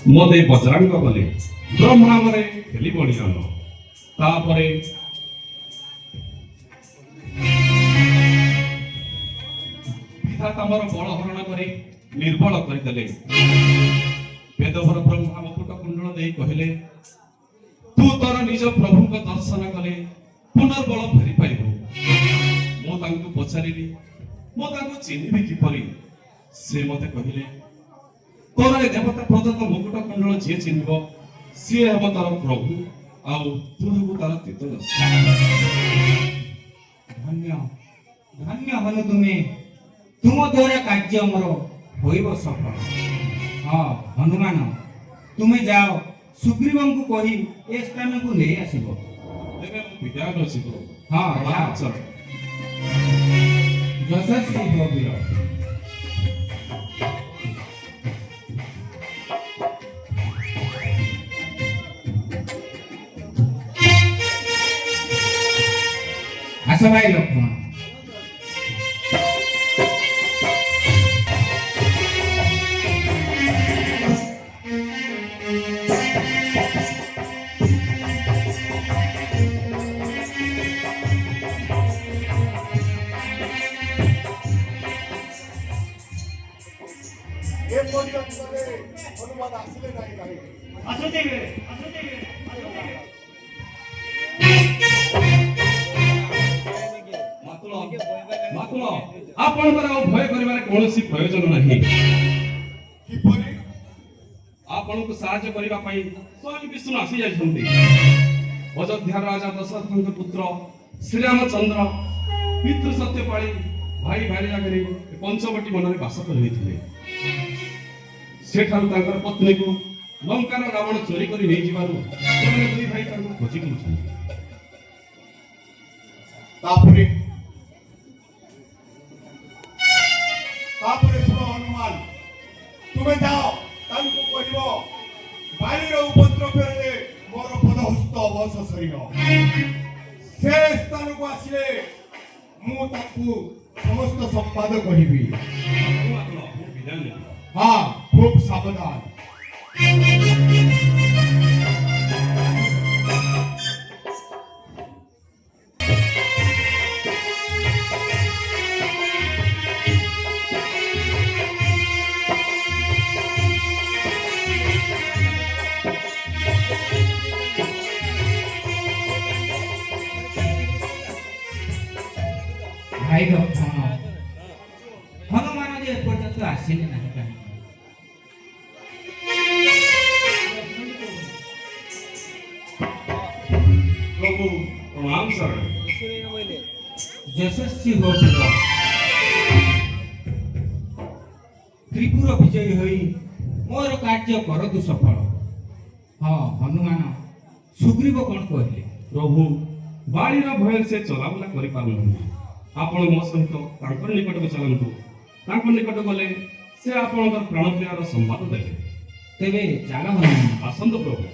मते बजरांग गले ब्रह्मणामरे हेली बणियान तापरे विधाता मोर बल हरण करे निर्बल करदेले वेदभर ब्रह्मा मुकुट कुंडल दे कहले तू तोर निज प्रभु को दर्शन कले पुनर्बल फेरी पाइबु मो तांको पचारिली मो तांको चिन्हिबि किपरि से मते कहिले तोर ए देवता प्रदत्त मुकुट कुंडल जे चिन्हिब से हम तार प्रभु आउ तू हेबु तार तीतल धन्य धन्य हनु तुम्हें तुम द्वारा कार्य मोर होइब सफल। हाँ हनुमान तुम्हें जाओ सुग्रीवं को कही ए स्थान को ले आसीबो देवे विद्या अछि प्रभु। हाँ चल यशस्वी हो वीर। आस भाई लक्ष्मण हनुमान आसले नाही काही मातुल आपणकर भय करिवार कोनोसी प्रयोजन नाही किपरि आपण को सहाय्य करिवा पई स्वयं विष्णु आसी जाइछन्ती अयोध्या राजा दशरथ पुत्र श्री रामचंद्र पितृ सत्यपाली भाई भाई आगे पंचवटी मन में बास कर सेठारु तांकर पत्नी को लंकार रावण चोरी करी नहीं जिबारु ସେମାନେ ଦୁଇ ଭାଇ ତାଙ୍କୁ ଖୋଜି ବୁଲୁଛନ୍ତି। तापरे सुनो हनुमान तुम्हें जाओ तांको कहिबो बालीर उपद्रव रे मोर पदहस्त अवश्य सरियो से स्थान को आसिले मु तांको समस्त संवाद कहिबी। हाँ खूब सावधान। भाई लक्ष्मण हनुमान जे पर्यंत आसिले नाही काही प्रभु प्रणाम सर यशस्वी हो वीर। त्रिपुर विजयी होई मोर कार्य करतु सफल। हाँ हनुमान सुग्रीव कौन कहले प्रभु बाड़ीर भय से चलाबुला करि पारुनाहांती आपण मो सहित तांकर निकट को चलंतु तांकर निकट गले से आपणकर प्राण प्रियार संवाद देबे तेबे चाल हनुमान आसंत प्रभु।